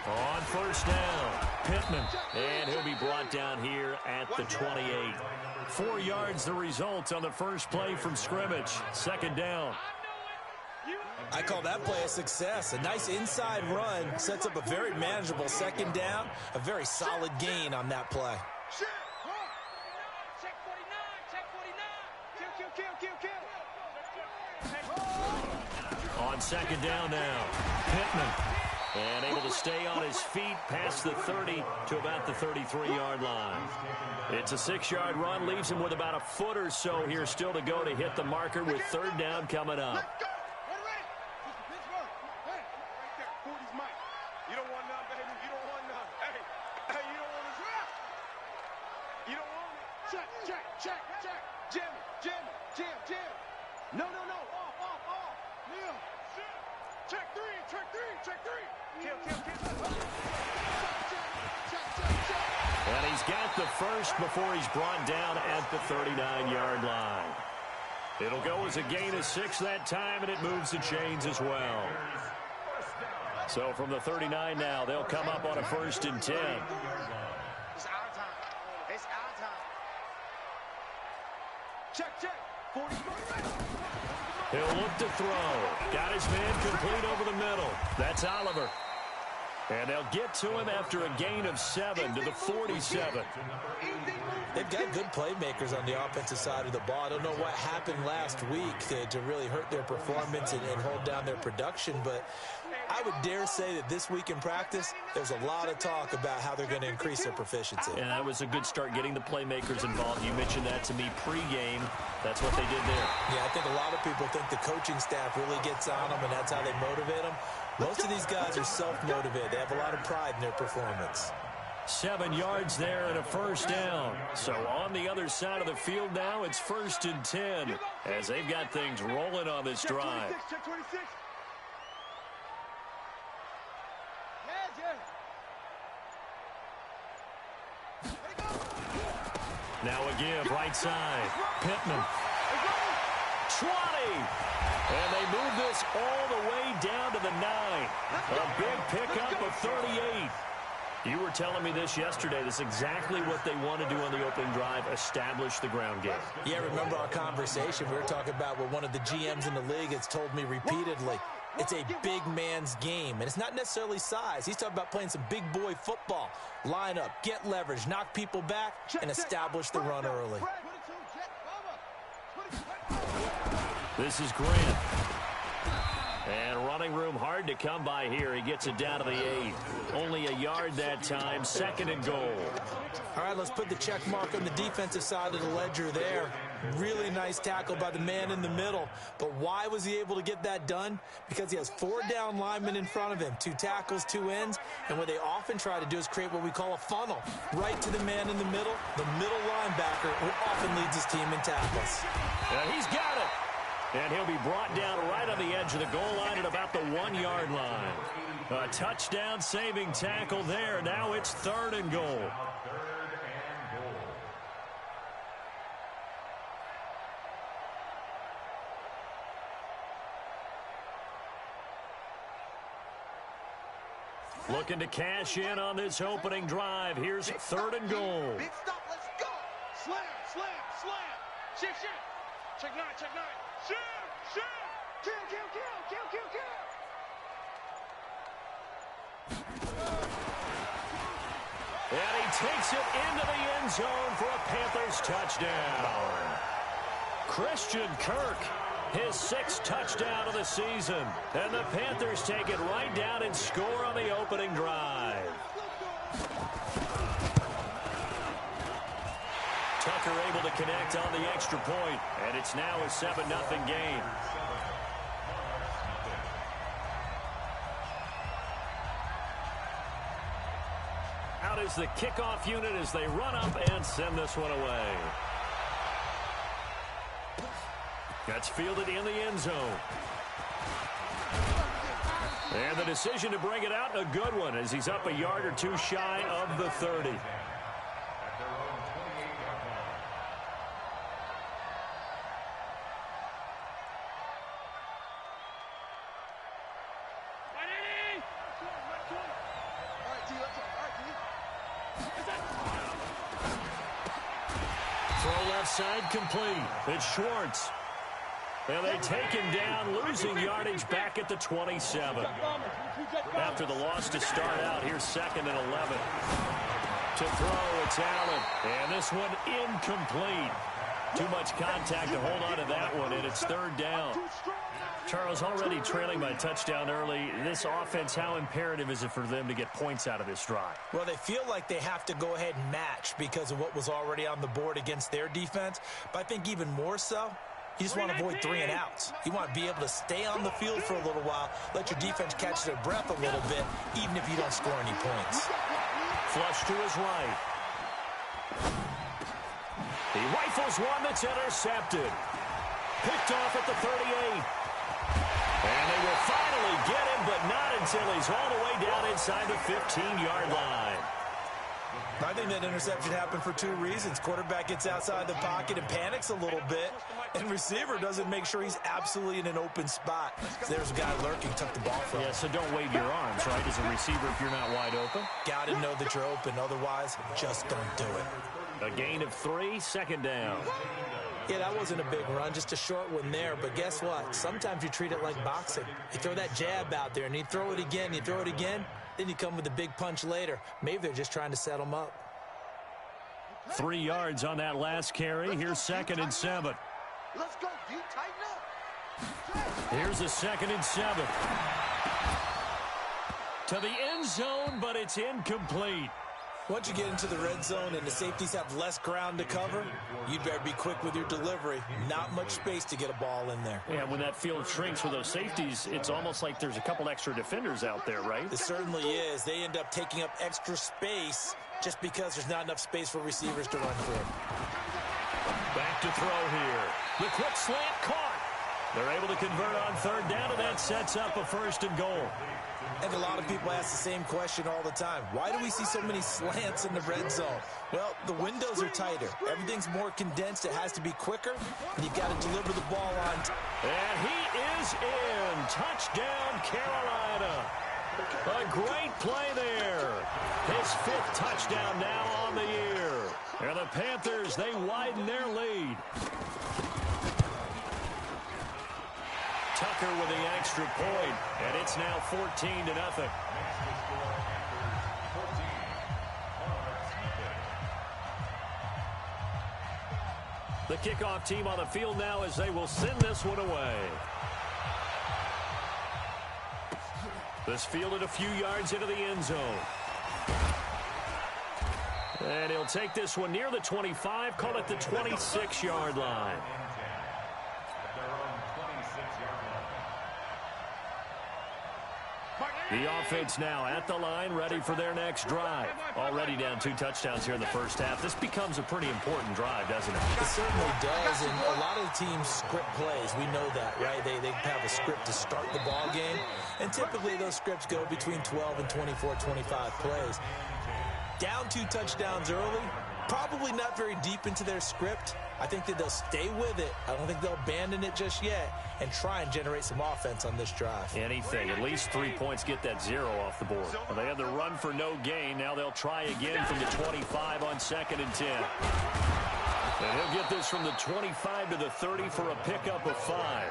On first down, Pittman. And he'll be brought down here at the 28. 4 yards the result on the first play from scrimmage. Second down. I call that play a success. A nice inside run sets up a very manageable second down. A very solid gain on that play. On second down now, Pittman. And able to stay on his feet past the 30 to about the 33-yard line. It's a 6-yard run, leaves him with about a foot or so here still to go to hit the marker with third down coming up. And he's got the first before he's brought down at the 39-yard line. It'll go as a gain of 6 that time, and it moves the chains as well. So from the 39 now, they'll come up on a 1st and 10. It's our time. It's our time. Check. 40. He'll look to throw. Got his man complete over the middle. That's Oliver. And they'll get to him after a gain of 7 to the 47. They've got good playmakers on the offensive side of the ball. I don't know what happened last week to really hurt their performance and hold down their production, but I would dare say that this week in practice, there's a lot of talk about how they're going to increase their proficiency. And that was a good start getting the playmakers involved. You mentioned that to me pregame. That's what they did there. Yeah, I think a lot of people think the coaching staff really gets on them, and that's how they motivate them. Most of these guys are self-motivated. They have a lot of pride in their performance. 7 yards there and a first down. So on the other side of the field now, it's 1st and 10 as they've got things rolling on this drive. Now again, right side, Pittman. 20. And they move this all the way down to the 9. A big pickup of 38. You were telling me this yesterday. This is exactly what they want to do on the opening drive, establish the ground game. Yeah, remember our conversation. We were talking about what one of the GMs in the league has told me repeatedly. It's a big man's game, and it's not necessarily size. He's talking about playing some big boy football. Line up, get leverage, knock people back, and establish the run early. This is Grant. And running room hard to come by here. He gets it down to the 8. Only a yard that time. 2nd and goal. All right, let's put the check mark on the defensive side of the ledger there. Really nice tackle by the man in the middle. But why was he able to get that done? Because he has 4 down linemen in front of him. 2 tackles, 2 ends. And what they often try to do is create what we call a funnel. Right to the man in the middle linebacker, who often leads his team in tackles. Yeah, he's got it. And he'll be brought down right on the edge of the goal line at about the 1-yard line. A touchdown saving tackle there. Now it's 3rd and goal. Looking to cash in on this opening drive. Here's 3rd and goal. Big stop, let's go. Slam. Shift. Check 9. Shoot. Kill. And he takes it into the end zone for a Panthers touchdown. Christian Kirk, his 6th touchdown of the season. And the Panthers take it right down and score on the opening drive. Tucker able to connect on the extra point, and it's now a 7-0 game. Out is the kickoff unit as they run up and send this one away. That's fielded in the end zone. And the decision to bring it out, a good one, as he's up a yard or 2 shy of the 30. side complete. It's Schwartz. And they take him down, losing yardage back at the 27. After the loss to start out, here's 2nd and 11. To throw, it's Allen. And this one incomplete. Too much contact to hold on to that one, and it's 3rd down. Charles, already trailing by touchdown early. This offense, how imperative is it for them to get points out of this drive? Well, they feel like they have to go ahead and match because of what was already on the board against their defense. But I think even more so, you just want to avoid 3 and outs. You want to be able to stay on the field for a little while, let your defense catch their breath a little bit, even if you don't score any points. Flush to his right. He rifles one that's intercepted. Picked off at the 38. And they will finally get him, but not until he's all the way down inside the 15-yard line. I think that interception happened for 2 reasons. Quarterback gets outside the pocket and panics a little bit, and receiver doesn't make sure he's absolutely in an open spot. So there's a guy lurking, tuck the ball from. Yeah, so don't wave your arms, right, as a receiver if you're not wide open. Got to know that you're open. Otherwise, just don't do it. A gain of 3, 2nd down. Yeah, that wasn't a big run, just a short one there. But guess what? Sometimes you treat it like boxing. You throw that jab out there, and you throw it again, you throw it again, then you come with a big punch later. Maybe they're just trying to set them up. 3 yards on that last carry. Here's 2nd and 7. Let's go, D. Tighten up. Here's a 2nd and 7. To the end zone, but it's incomplete. Once you get into the red zone and the safeties have less ground to cover, you'd better be quick with your delivery. Not much space to get a ball in there. Yeah, when that field shrinks for those safeties, it's almost like there's a couple extra defenders out there, right? It certainly is. They end up taking up extra space just because there's not enough space for receivers to run through. Back to throw here. The quick slant caught. They're able to convert on 3rd down, and that sets up a 1st and goal. And a lot of people ask the same question all the time. Why do we see so many slants in the red zone? Well, the windows are tighter. Everything's more condensed. It has to be quicker, and you've got to deliver the ball on time. And he is in. Touchdown, Carolina. A great play there. His 5th touchdown now on the year. And the Panthers, they widen their lead. Tucker with the extra point, and it's now 14-0. The kickoff team on the field now as they will send this one away. This fielded a few yards into the end zone. And he'll take this one near the 25, call it the 26-yard line. The offense now at the line, ready for their next drive. Already down 2 touchdowns here in the first half. This becomes a pretty important drive, doesn't it? It certainly does, and a lot of the teams script plays. We know that, right? They have a script to start the ball game, and typically those scripts go between 12 and 24, 25 plays. Down 2 touchdowns early, probably not very deep into their script. I think that they'll stay with it. I don't think they'll abandon it just yet and try and generate some offense on this drive. Anything. At least 3 points, get that 0 off the board. Well, they had the run for no gain. Now they'll try again from the 25 on 2nd and 10. And he'll get this from the 25 to the 30 for a pickup of 5.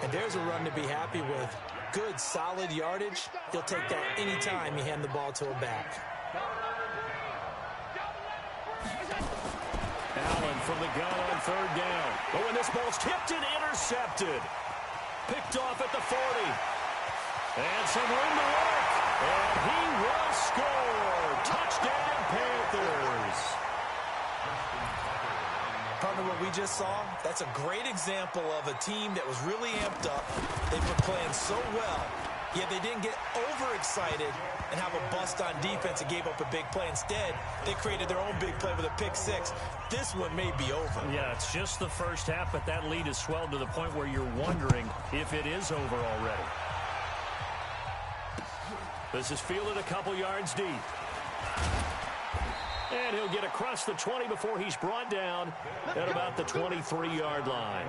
And there's a run to be happy with. Good, solid yardage. He'll take that any time you hand the ball to a back. Allen from the gun on 3rd down. Oh, and this ball's tipped and intercepted. Picked off at the 40. And some room to work. And he will score. Touchdown, Panthers. Partner, what we just saw, that's a great example of a team that was really amped up. They've been playing so well, yet they didn't get overexcited and have a bust on defense and gave up a big play. Instead, they created their own big play with a pick 6. This one may be over. Yeah, it's just the first half, but that lead has swelled to the point where you're wondering if it is over already. This is fielded a couple yards deep. And he'll get across the 20 before he's brought down at about the 23-yard line.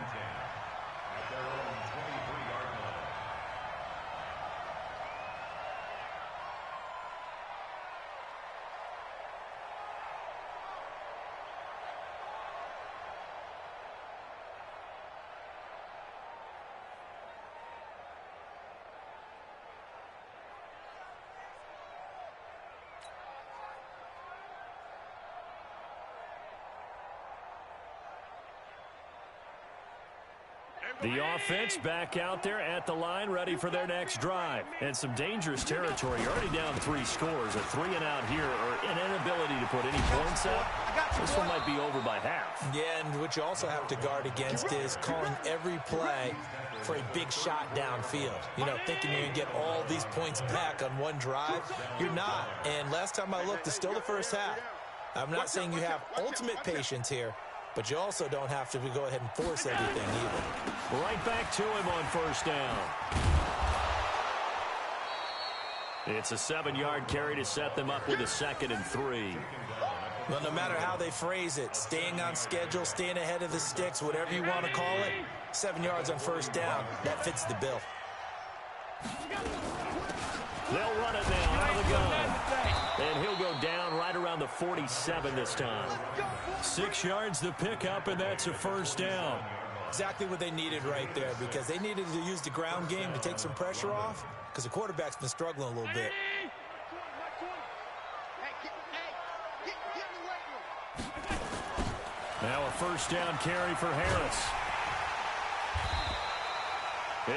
The offense back out there at the line, ready for their next drive. And some dangerous territory. You're already down 3 scores. A 3-and-out here, or an inability to put any points up. This one might be over by half. Yeah, and what you also have to guard against is calling every play for a big shot downfield. You know, thinking you're going to get all these points back on one drive. You're not. And last time I looked, it's still the first half. I'm not saying you have ultimate patience here, but you also don't have to go ahead and force everything either. Right back to him on first down. It's a 7-yard carry to set them up with a 2nd and 3. Well, no matter how they phrase it, staying on schedule, staying ahead of the sticks, whatever you want to call it, 7 yards on first down, that fits the bill. They'll run it now out of the gun. And he'll go down right around the 47 this time. 6 yards the pickup, and that's a first down. Exactly what they needed right there, because they needed to use the ground game to take some pressure off, because the quarterback's been struggling a little bit. Now a first down carry for Harris.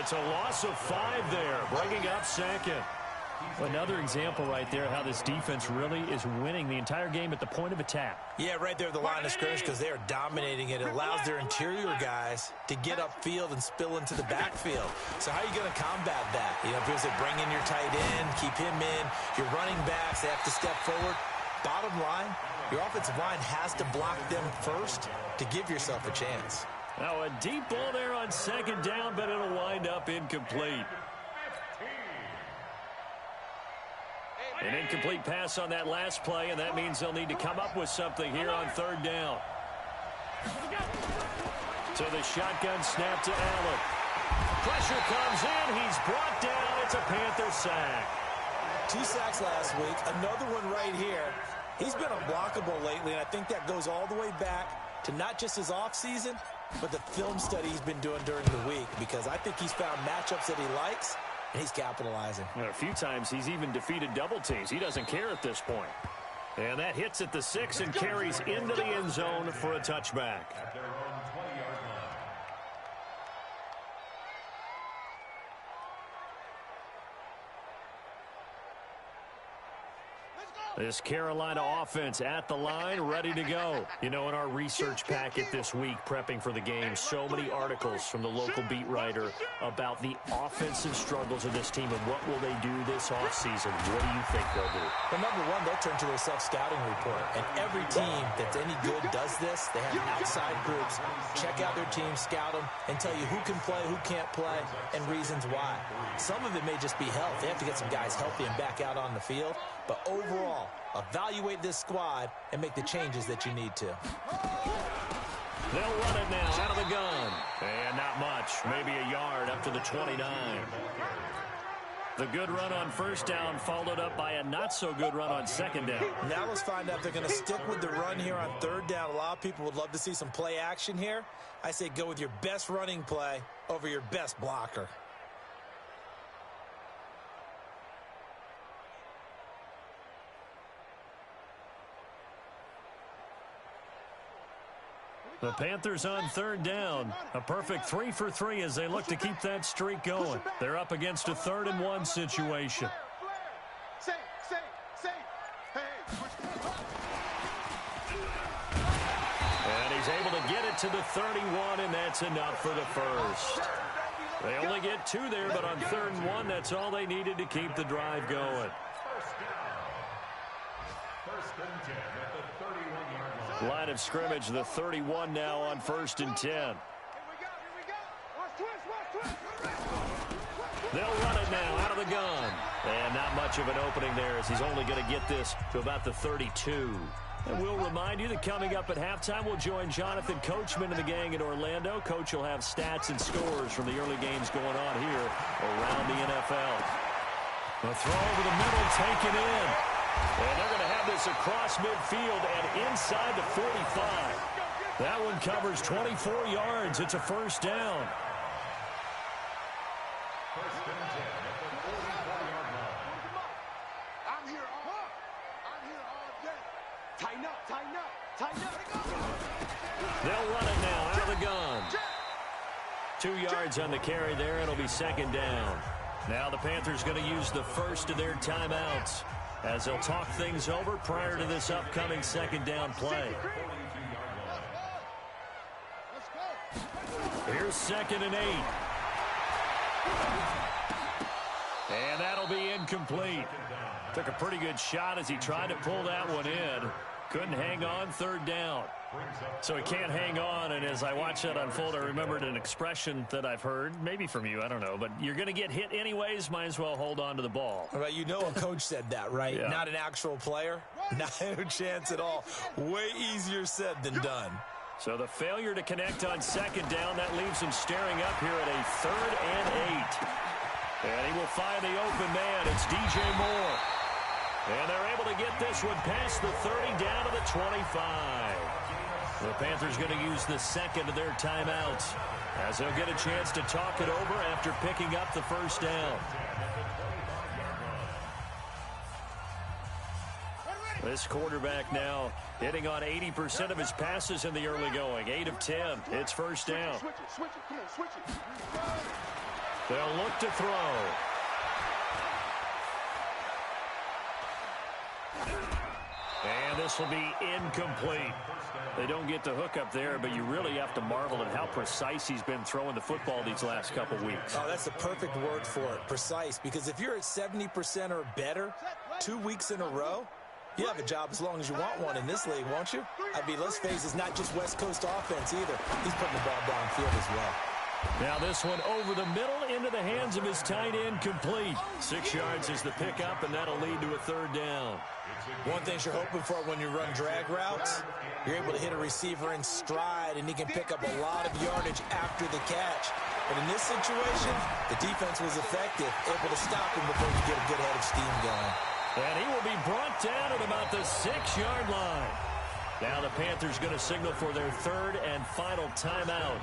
It's a loss of 5 there, bringing up 2nd. Another example right there how this defense really is winning the entire game at the point of attack. Yeah, right there at the line of scrimmage, because they are dominating it. It allows their interior guys to get upfield and spill into the backfield. So how are you going to combat that? You know, if they bring in your tight end, keep him in, your running backs, they have to step forward. Bottom line, your offensive line has to block them first to give yourself a chance. Now a deep ball there on 2nd down, but it'll wind up incomplete. An incomplete pass on that last play, and that means they'll need to come up with something here on 3rd down. So the shotgun snap to Allen. Pressure comes in. He's brought down. It's a Panther sack. 2 sacks last week. Another one right here. He's been unblockable lately, and I think that goes all the way back to not just his offseason, but the film study he's been doing during the week, because I think he's found matchups that he likes, and he's capitalizing. A few times he's even defeated double teams. He doesn't care at this point. And that hits at the 6 and carries into the end zone for a touchback. This Carolina offense at the line, ready to go. You know, in our research packet this week, prepping for the game, so many articles from the local beat writer about the offensive struggles of this team and what will they do this offseason. What do you think they'll do? Well, number one, they'll turn to their self-scouting report. And every team that's any good does this. They have outside groups. Check out their team, scout them, and tell you who can play, who can't play, and reasons why. Some of it may just be health. They have to get some guys healthy and back out on the field. But overall, evaluate this squad and make the changes that you need to. They'll run it now out of the gun. And not much. Maybe a yard up to the 29. The good run on first down followed up by a not-so-good run on 2nd down. Now let's find out if they're going to stick with the run here on 3rd down. A lot of people would love to see some play action here. I say go with your best running play over your best blocker. The Panthers on 3rd down. A perfect 3 for 3 as they look to keep that streak going. They're up against a 3rd and 1 situation. And he's able to get it to the 31, and that's enough for the first. They only get 2 there, but on 3rd and 1, that's all they needed to keep the drive going. Line of scrimmage, the 31 now on 1st and 10. They'll run it now out of the gun. And not much of an opening there as he's only going to get this to about the 32. And we'll remind you that coming up at halftime, we'll join Jonathan Coachman and the gang in Orlando. Coach will have stats and scores from the early games going on here around the NFL. The throw over the middle, taken in. And they're going to have this across midfield and inside the 45. That one covers 24 yards. It's a first down. I'm here all day. Tighten up. They'll run it now out of the gun. 2 yards on the carry there. It'll be second down. Now the Panthers going to use the first of their timeouts as they'll talk things over prior to this upcoming second down play. Here's 2nd and 8. And that'll be incomplete. Took a pretty good shot as he tried to pull that one in. Couldn't hang on, 3rd down. So he can't hang on, and as I watched that unfold, I remembered an expression that I've heard, maybe from you, I don't know, but you're going to get hit anyways, might as well hold on to the ball. Well, you know a coach said that, right? Yeah. Not an actual player. No chance at all. Way easier said than done. So the failure to connect on 2nd down, that leaves him staring up here at a 3rd and 8. And he will find the open man. It's DJ Moore. And they're able to get this one past the 30 down to the 25. The Panthers going to use the second of their timeouts as they'll get a chance to talk it over after picking up the 1st down. This quarterback now hitting on 80% of his passes in the early going. 8 of 10. It's 1st down. They'll look to throw. And this will be incomplete. They don't get the hook up there, but you really have to marvel at how precise he's been throwing the football these last couple weeks. Oh, that's the perfect word for it, precise, because if you're at 70% or better 2 weeks in a row, you have a job as long as you want one in this league, won't you? I mean, let's face it, it's not just West Coast offense either. He's putting the ball downfield as well. Now this one over the middle into the hands of his tight end, complete. 6 yards is the pickup, and that'll lead to a 3rd down. One thing you're hoping for when you run drag routes, you're able to hit a receiver in stride, and he can pick up a lot of yardage after the catch. But in this situation, the defense was effective, able to stop him before you get a good head of steam going. And he will be brought down at about the 6-yard line. Now the Panthers going to signal for their 3rd and final timeout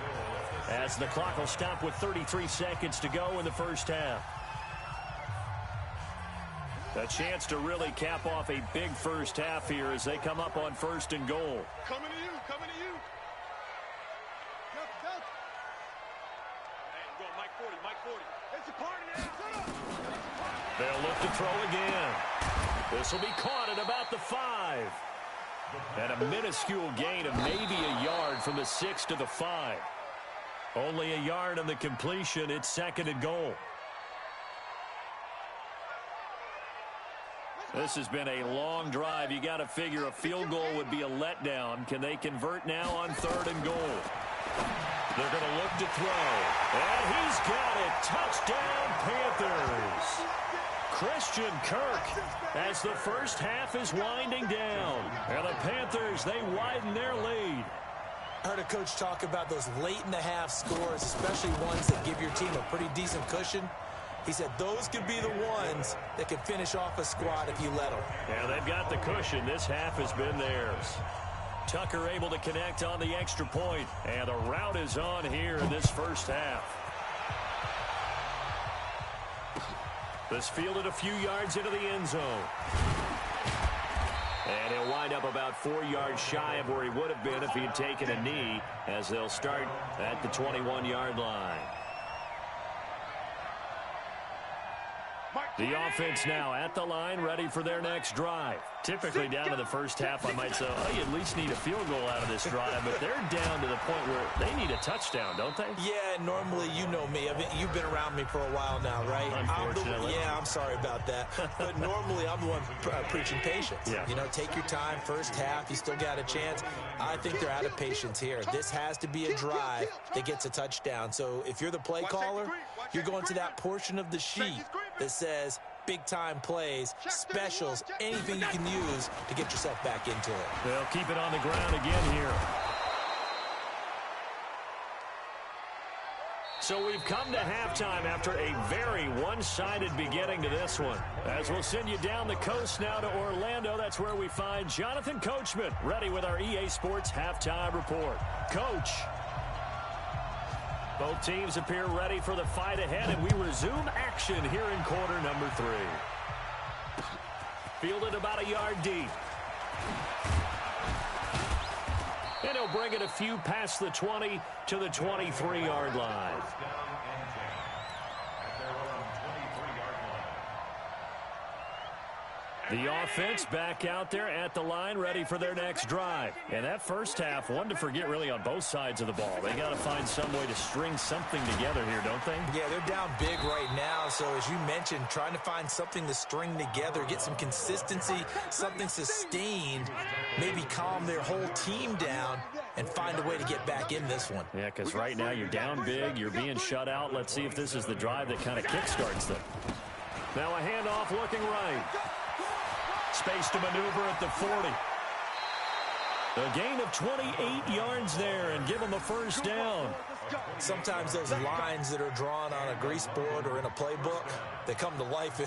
as the clock will stop with 33 seconds to go in the 1st half. A chance to really cap off a big 1st half here as they come up on 1st and goal. Coming to you, coming to you. Hey, go, Mike 40, Mike 40. It's a party now. Shut up. They'll look to throw again. This will be caught at about the 5. And a minuscule gain of maybe a yard from the 6 to the 5. Only a yard on the completion. It's 2nd and goal. This has been a long drive. You got to figure a field goal would be a letdown. Can they convert now on 3rd and goal? They're going to look to throw. And he's got it. Touchdown, Panthers. Christian Kirk as the 1st half is winding down. And the Panthers, they widen their lead. I heard a coach talk about those late-in-the-half scores, especially ones that give your team a pretty decent cushion. He said those could be the ones that could finish off a squad if you let them. Yeah, they've got the cushion. This half has been theirs. Tucker able to connect on the extra point, and the route is on here in this 1st half. This fielded a few yards into the end zone. And he'll wind up about 4 yards shy of where he would have been if he had taken a knee, as they'll start at the 21-yard line. The offense now at the line, ready for their next drive. Typically down to the 1st half, I might say, oh, you at least need a field goal out of this drive, but they're down to the point where they need a touchdown, don't they? Yeah, normally, you know me. I mean, you've been around me for a while now, right? Unfortunately. I'm sorry about that. But normally, I'm the one preaching patience. Yeah. You know, take your time, 1st half, you still got a chance. I think they're out of patience here. This has to be a drive that gets a touchdown. So if you're the play caller, you're going to that portion of the sheet that says big-time plays, specials, anything you can use to get yourself back into it. They'll keep it on the ground again here. So we've come to halftime after a very one-sided beginning to this one. As we'll send you down the coast now to Orlando, that's where we find Jonathan Coachman ready with our EA Sports Halftime Report. Coach. Both teams appear ready for the fight ahead, and we resume action here in quarter number 3. Fielded about a yard deep. And he'll bring it a few past the 20 to the 23-yard line. The offense back out there at the line, ready for their next drive. And that first half, one to forget really on both sides of the ball. They got to find some way to string something together here, don't they? Yeah, they're down big right now. So as you mentioned, trying to find something to string together, get some consistency, something sustained, maybe calm their whole team down and find a way to get back in this one. Yeah, because right now you're down big, you're being shut out. Let's see if this is the drive that kind of kickstarts them. Now a handoff looking right. Space to maneuver at the 40. A gain of 28 yards there and give them a first down. Sometimes those lines that are drawn on a grease board or in a playbook, they come to life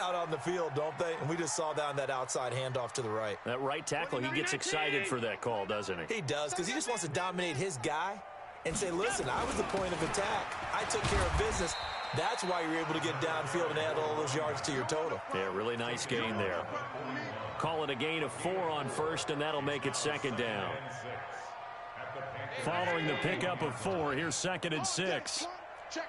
out on the field, don't they? And we just saw down that outside handoff to the right. That right tackle, he gets excited for that call, doesn't he? He does, because he just wants to dominate his guy and say, listen, I was the point of attack. I took care of business. That's why you're able to get downfield and add all those yards to your total. Yeah, really nice gain there. Call it a gain of 4 on first, and that'll make it second down. Following the pickup of 4, here's 2nd and 6. Check.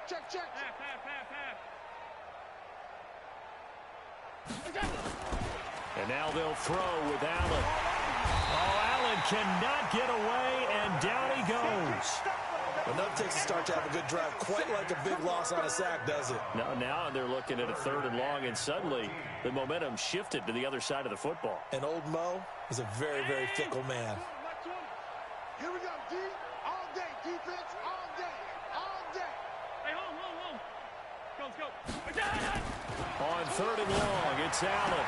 And now they'll throw with Allen. Oh, Allen cannot get away, and down he goes. Enough takes a start to have a good drive. Quite like a big loss on a sack, does it? Now they're looking at a 3rd and long, and suddenly the momentum shifted to the other side of the football. And old Mo is a very, very fickle man. Here we go, D. All day. Defense all day. All day. Hey, hold. Let's go. On 3rd and long, it's Allen.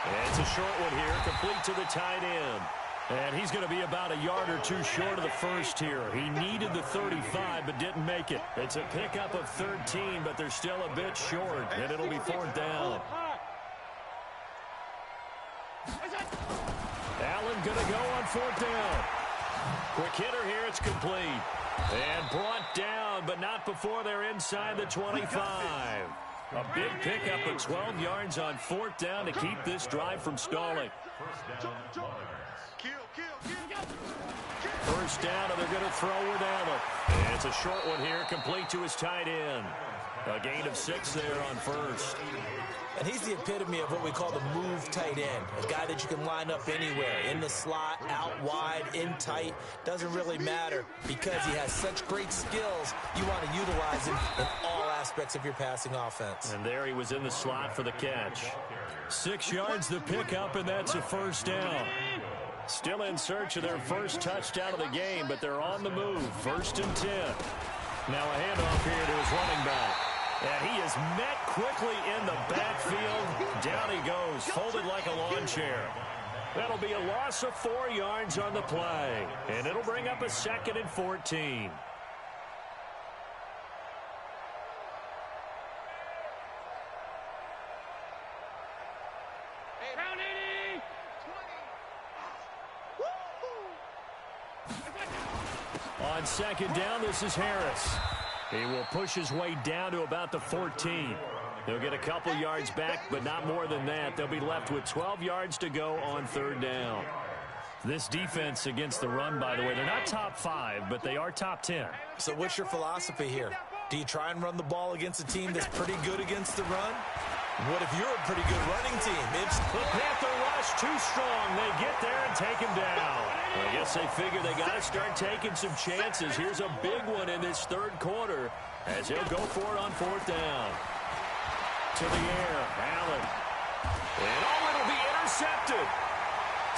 And it's a short one here, complete to the tight end. And he's going to be about a yard or 2 short of the first here. He needed the 35, but didn't make it. It's a pickup of 13, but they're still a bit short, and it'll be 4th down. Allen going to go on 4th down. Quick hitter here, it's complete. And brought down, but not before they're inside the 25. A big pickup of 12 yards on 4th down to keep this drive from stalling. First down, and they're going to throw with Allen. And it's a short one here, complete to his tight end. A gain of 6 there on first. And he's the epitome of what we call the move tight end. A guy that you can line up anywhere. In the slot, out wide, in tight. Doesn't really matter because he has such great skills. You want to utilize him in all aspects of your passing offense. And there he was in the slot for the catch. 6 yards the pickup, and that's a first down. Still in search of their first touchdown of the game, but they're on the move. 1st and 10. Now a handoff here to his running back. And he is met quickly in the backfield. Down he goes, folded like a lawn chair. That'll be a loss of 4 yards on the play. And it'll bring up a 2nd and 14. On 2nd down, this is Harris. He will push his way down to about the 14. They'll get a couple yards back, but not more than that. They'll be left with 12 yards to go on 3rd down. This defense against the run, by the way, they're not top 5, but they are top 10. So what's your philosophy here? Do you try and run the ball against a team that's pretty good against the run? What if you're a pretty good running team? It's the Panther rush too strong. They get there and take him down. I guess they figure they got to start taking some chances. Here's a big one in this 3rd quarter as he'll go for it on 4th down. To the air, Allen. And it'll be intercepted.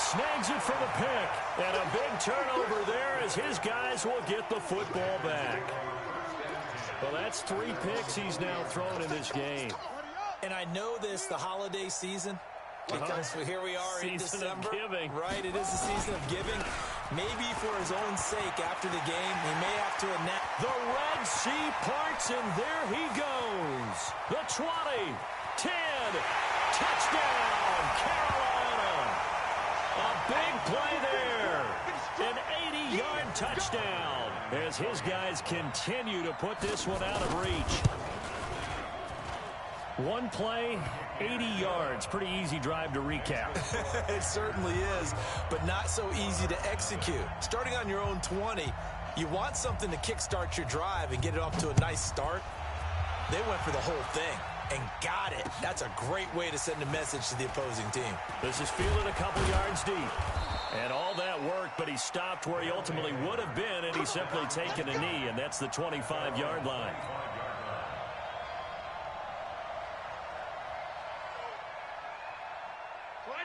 Snags it for the pick. And a big turnover there as his guys will get the football back. Well, that's 3 picks he's now thrown in this game. And I know this, the holiday season, because here we are in December. Giving. Right, it is the season of giving. Maybe for his own sake after the game, he may have to announce. The Red Sea parts, and there he goes. The 20, 10, touchdown, Carolina. A big play there. An 80-yard touchdown as his guys continue to put this one out of reach. One play, 80 yards. Pretty easy drive to recap. It certainly is, but not so easy to execute. Starting on your own 20, you want something to kickstart your drive and get it off to a nice start. They went for the whole thing and got it. That's a great way to send a message to the opposing team. This is fielded a couple yards deep. And all that worked, but he stopped where he ultimately would have been, and he's simply taken a knee, and that's the 25-yard line.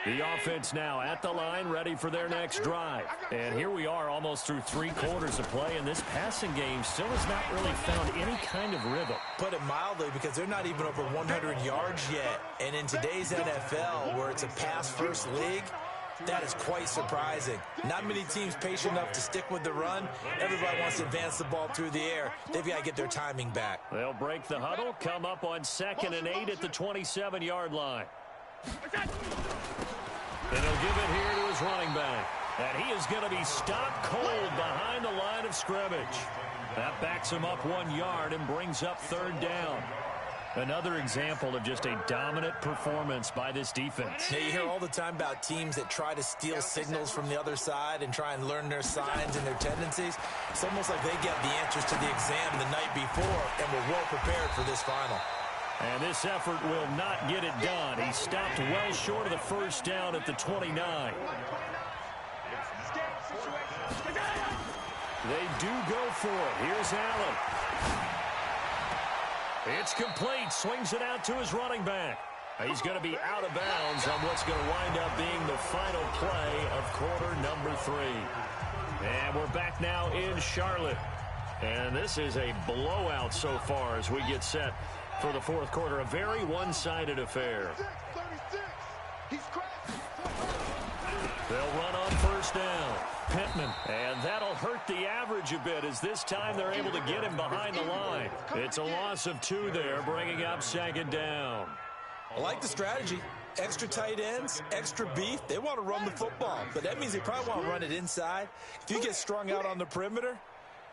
The offense now at the line, ready for their next drive. And here we are almost through 3 quarters of play, and this passing game still has not really found any kind of rhythm. Put it mildly, because they're not even over 100 yards yet. And in today's NFL, where it's a pass-first league, that is quite surprising. Not many teams patient enough to stick with the run. Everybody wants to advance the ball through the air. They've got to get their timing back. They'll break the huddle, come up on 2nd and 8 at the 27-yard line. And he'll give it here to his running back. And he is going to be stopped cold behind the line of scrimmage. That backs him up 1 yard and brings up 3rd down. Another example of just a dominant performance by this defense. Now, you hear all the time about teams that try to steal signals from the other side and try and learn their signs and their tendencies. It's almost like they get the answers to the exam the night before and were well prepared for this final. And this effort will not get it done. He stopped well short of the 1st down at the 29. They do go for it. Here's Allen. It's complete. Swings it out to his running back. He's going to be out of bounds on what's going to wind up being the final play of quarter number 3. And we're back now in Charlotte. And this is a blowout so far as we get set for the 4th quarter. A very one-sided affair. They'll run on 1st down. Pittman, and that'll hurt the average a bit as this time they're able to get him behind the line. It's a loss of 2 there, bringing up 2nd down. I like the strategy. Extra tight ends, extra beef. They want to run the football, but that means they probably want to run it inside. If you get strung out on the perimeter,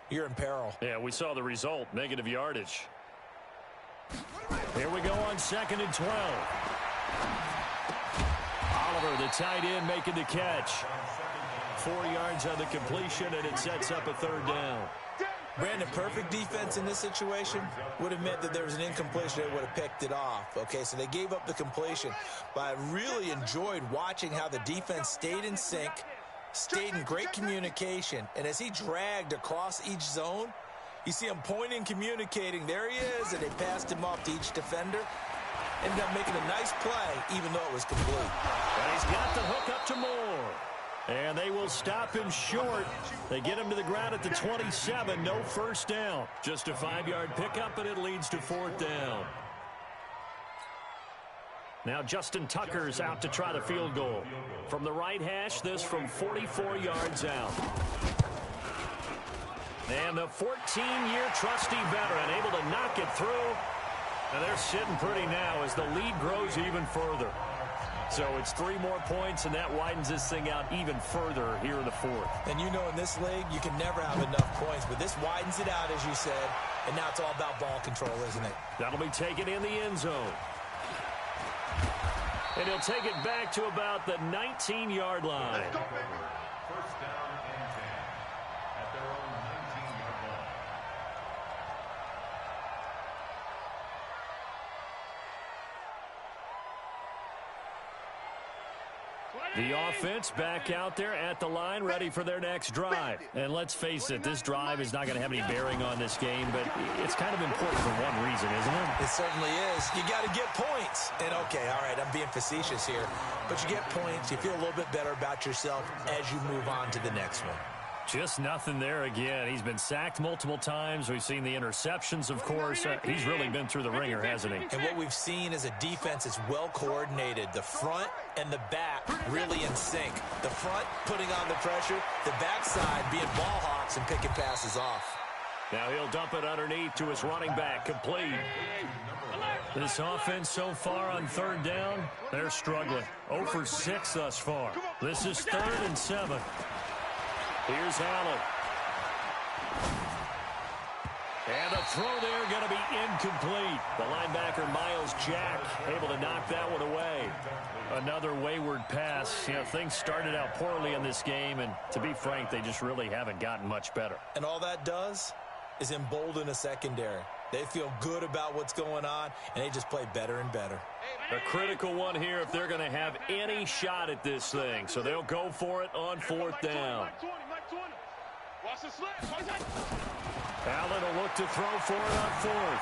you're in peril. Yeah, we saw the result, negative yardage. Here we go on 2nd and 12. Oliver, the tight end, making the catch. 4 yards on the completion, and it sets up a 3rd down. Brandon, perfect defense in this situation would have meant that there was an incompletion. They would have picked it off. Okay, so they gave up the completion. But I really enjoyed watching how the defense stayed in sync, stayed in great communication. And as he dragged across each zone, you see him pointing, communicating. There he is, and they passed him off to each defender. Ended up making a nice play, even though it was complete. And he's got the hook up to Moore. And they will stop him short. They get him to the ground at the 27. No 1st down. Just a 5-yard pickup, and it leads to 4th down. Now Justin Tucker's out to try the field goal. From the right hash, this from 44 yards out. And the 14-year trusty veteran able to knock it through. And they're sitting pretty now as the lead grows even further. So it's 3 more points, and that widens this thing out even further here in the 4th. And you know, in this league, you can never have enough points, but this widens it out, as you said, and now it's all about ball control, isn't it? That'll be taken in the end zone. And he'll take it back to about the 19-yard line. Let's go, baby. 1st down and 10 at their own 19-yard line. The offense back out there at the line, ready for their next drive. And let's face it, this drive is not going to have any bearing on this game, but it's kind of important for one reason, isn't it? It certainly is. You got to get points. And, okay, all right, I'm being facetious here. But you get points, you feel a little bit better about yourself as you move on to the next one. Just nothing there again. He's been sacked multiple times. We've seen the interceptions, of course. He's really been through the ringer, hasn't he? And what we've seen is a defense that's well coordinated. The front and the back really in sync. The front putting on the pressure, the backside being ball hawks and picking passes off. Now he'll dump it underneath to his running back, complete. This offense so far on 3rd down, they're struggling. 0 for 6 thus far. This is 3rd and 7. Here's Allen. And the throw there going to be incomplete. The linebacker, Miles Jack, able to knock that one away. Another wayward pass. You know, things started out poorly in this game, and to be frank, they just really haven't gotten much better. And all that does is embolden a secondary. They feel good about what's going on, and they just play better and better. A critical one here if they're going to have any shot at this thing. So they'll go for it on fourth down. Allen will look to throw for it on fourth.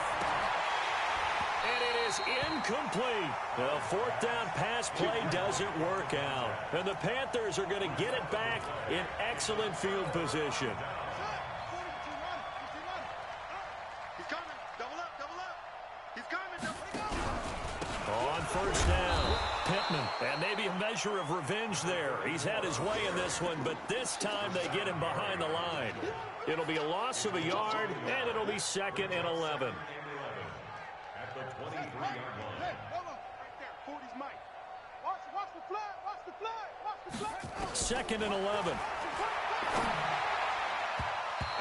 And it is incomplete. The fourth down pass play doesn't work out. And the Panthers are going to get it back in excellent field position. He's coming. Double up, double up. He's coming. Double up. On first down, Pittman. And maybe a measure of revenge there. He's had his way in this one, but this time they get him behind the line. It'll be a loss of a yard, and it'll be 2nd and 11. At the 23-yard line. Hey, hold on. Right there. 40's Mike. Watch the flag. Watch the flag. Watch the flag. 2nd and 11.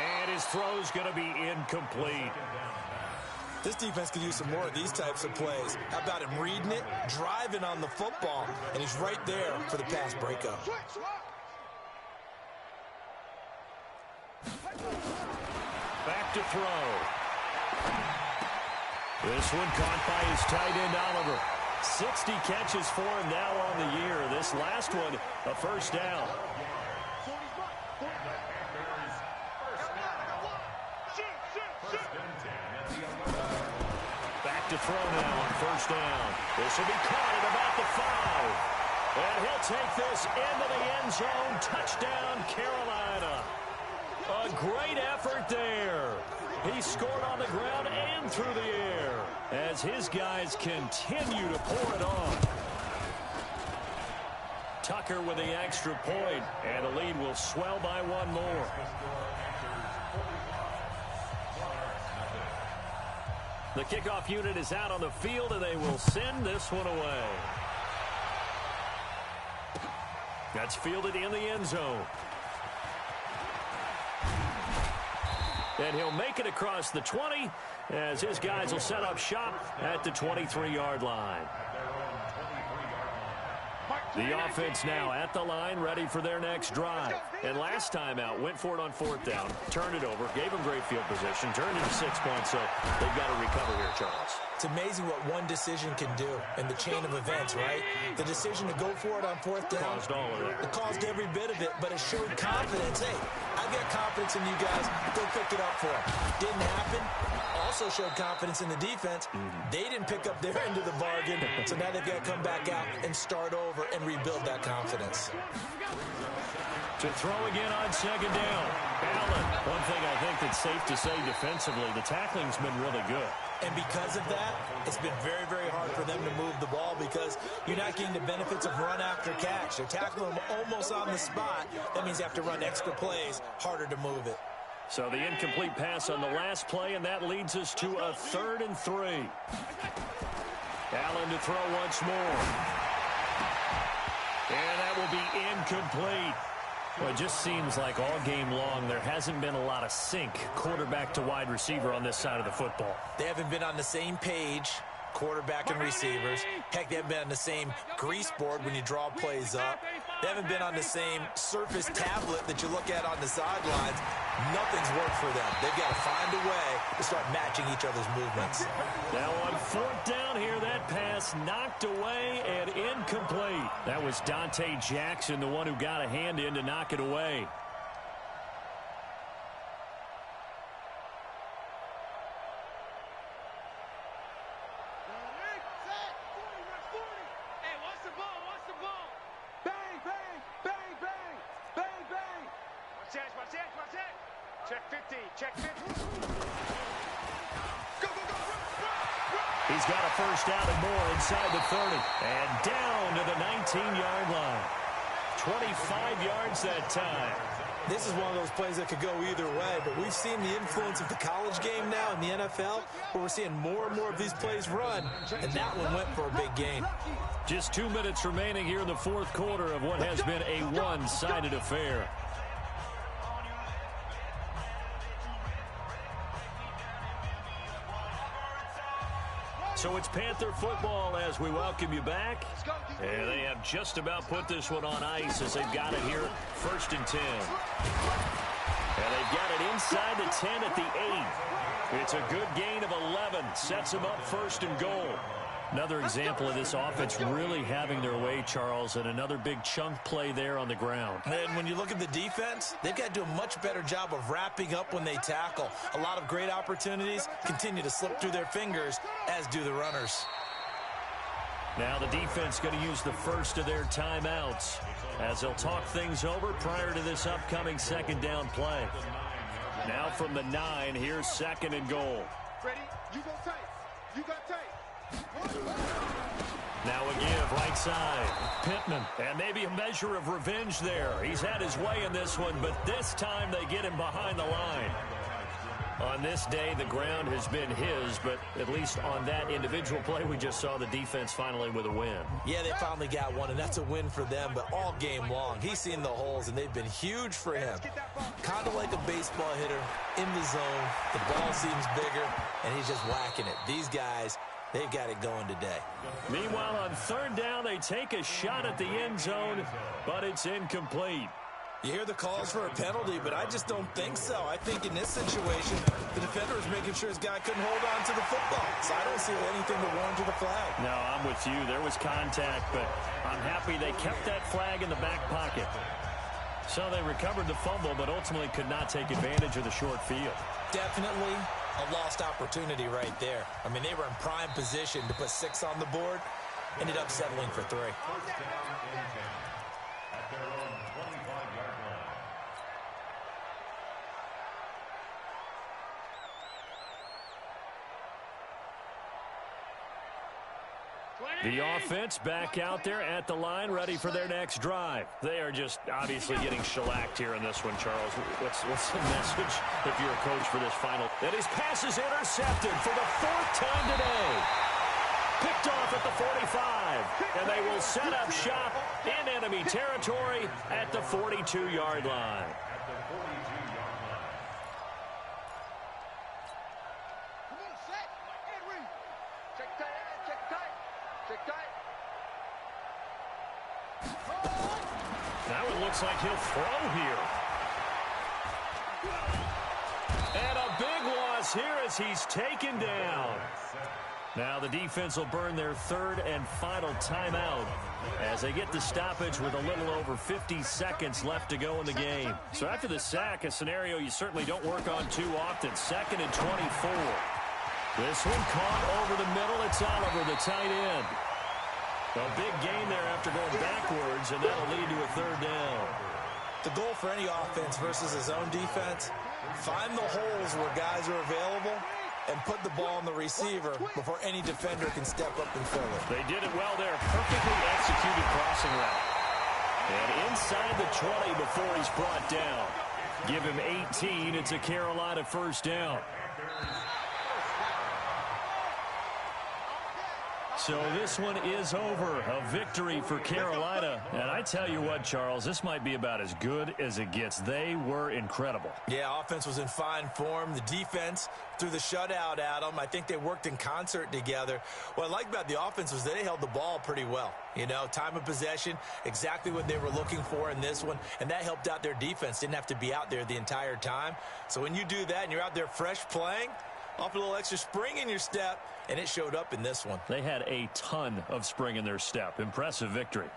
And his throw's going to be incomplete. This defense could use some more of these types of plays. How about him reading it, driving on the football, and he's right there for the pass breakup. Back to throw. This one caught by his tight end, Oliver. 60 catches for him now on the year. This last one, a first down. Back to throw now on first down. This will be caught at about the 5. And he'll take this into the end zone. Touchdown, Carolina. A great effort there. He scored on the ground and through the air as his guys continue to pour it on. Tucker with the extra point, and the lead will swell by one more. The kickoff unit is out on the field, and they will send this one away. That's fielded in the end zone. And he'll make it across the 20 as his guys will set up shop at the 23-yard line. The offense now at the line, ready for their next drive. And last time out, went for it on fourth down, turned it over, gave them great field position, turned it to 6 points, so they've got to recover here, Charles. It's amazing what one decision can do in the chain of events, right? The decision to go for it on fourth down. Caused all of that. It caused every bit of it, but it showed confidence. Hey, I've got confidence in you guys. Go pick it up for them. Didn't happen. Also showed confidence in the defense. They didn't pick up their end of the bargain, so now they've got to come back out and start over and rebuild that confidence. To throw again on second down. Allen. One thing I think that's safe to say defensively, the tackling's been really good. And because of that, it's been very, very hard for them to move the ball because you're not getting the benefits of run after catch. They're tackling them almost on the spot. That means you have to run extra plays, harder to move it. So the incomplete pass on the last play, and that leads us to a 3rd and 3. Allen to throw once more. And that will be incomplete. Well, it just seems like all game long there hasn't been a lot of sync quarterback to wide receiver on this side of the football. They haven't been on the same page, quarterback and receivers. Heck, they haven't been on the same grease board when you draw plays up. They haven't been on the same surface tablet that you look at on the sidelines. Nothing's worked for them. They've got to find a way to start matching each other's movements. Now on fourth down here, that pass knocked away and incomplete. That was Dante Jackson, the one who got a hand in to knock it away. He's got a first down and more inside the 30. And down to the 19-yard line. 25 yards that time. This is one of those plays that could go either way, but we've seen the influence of the college game now in the NFL, where we're seeing more and more of these plays run, and that one went for a big gain. Just 2 minutes remaining here in the fourth quarter of what has been a one-sided affair. So it's Panther football as we welcome you back. And they have just about put this one on ice as they've got it here 1st and 10. And they've got it inside the 10 at the 8. It's a good gain of 11. Sets them up 1st and goal. Another example of this offense really having their way, Charles, and another big chunk play there on the ground. And when you look at the defense, they've got to do a much better job of wrapping up when they tackle. A lot of great opportunities continue to slip through their fingers, as do the runners. Now the defense going to use the first of their timeouts as they'll talk things over prior to this upcoming 2nd down play. Now from the 9, here's 2nd and goal. Ready? You go tight. You got tight. Now a give right side. Pittman. And maybe a measure of revenge there. He's had his way in this one, but this time they get him behind the line. On this day, the ground has been his, but at least on that individual play, we just saw the defense finally with a win. Yeah, they finally got one, and that's a win for them, but all game long, he's seen the holes, and they've been huge for him. Kind of like a baseball hitter in the zone. The ball seems bigger, and he's just whacking it. These guys, they've got it going today. Meanwhile, on 3rd down, they take a shot at the end zone, but it's incomplete. You hear the calls for a penalty, but I just don't think so. I think in this situation, the defender is making sure his guy couldn't hold on to the football. So I don't see anything to warrant the flag. No, I'm with you. There was contact, but I'm happy they kept that flag in the back pocket. So they recovered the fumble, but ultimately could not take advantage of the short field. Definitely a lost opportunity right there. I mean, they were in prime position to put 6 on the board. Ended up settling for 3. The offense back out there at the line, ready for their next drive. They are just obviously getting shellacked here in this one, Charles. What's the message if you're a coach for this final? And his pass is intercepted for the 4th time today. Picked off at the 45, and they will set up shop in enemy territory at the 42-yard line. Now it looks like he'll throw here. And a big loss here as he's taken down. Now the defense will burn their 3rd and final timeout as they get the stoppage with a little over 50 seconds left to go in the game. So after the sack, a scenario you certainly don't work on too often. 2nd and 24. This one caught over the middle. It's Oliver, the tight end. A big gain there after going backwards, and that'll lead to a 3rd down. The goal for any offense versus his own defense, find the holes where guys are available and put the ball on the receiver before any defender can step up and fill it. They did it well there. Perfectly executed crossing route. And inside the 20 before he's brought down. Give him 18. It's a Carolina 1st down. So this one is over. A victory for Carolina. And I tell you what, Charles, this might be about as good as it gets. They were incredible. Yeah, offense was in fine form. The defense threw the shutout at them. I think they worked in concert together. What I like about the offense was they held the ball pretty well. You know, time of possession, exactly what they were looking for in this one. And that helped out their defense. Didn't have to be out there the entire time. So when you do that and you're out there fresh playing, off a little extra spring in your step, and it showed up in this one. They had a ton of spring in their step. Impressive victory.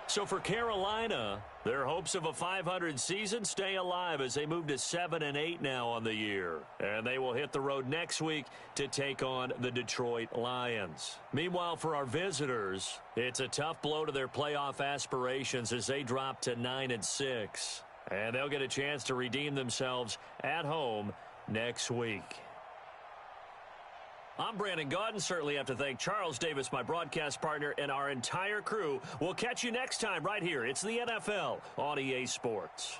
So for Carolina, their hopes of a 500 season stay alive as they move to 7-8 now on the year. And they will hit the road next week to take on the Detroit Lions. Meanwhile, for our visitors, it's a tough blow to their playoff aspirations as they drop to 9-6. And they'll get a chance to redeem themselves at home next week. I'm Brandon Gaudin. Certainly have to thank Charles Davis, my broadcast partner, and our entire crew. We'll catch you next time right here. It's the NFL on EA Sports.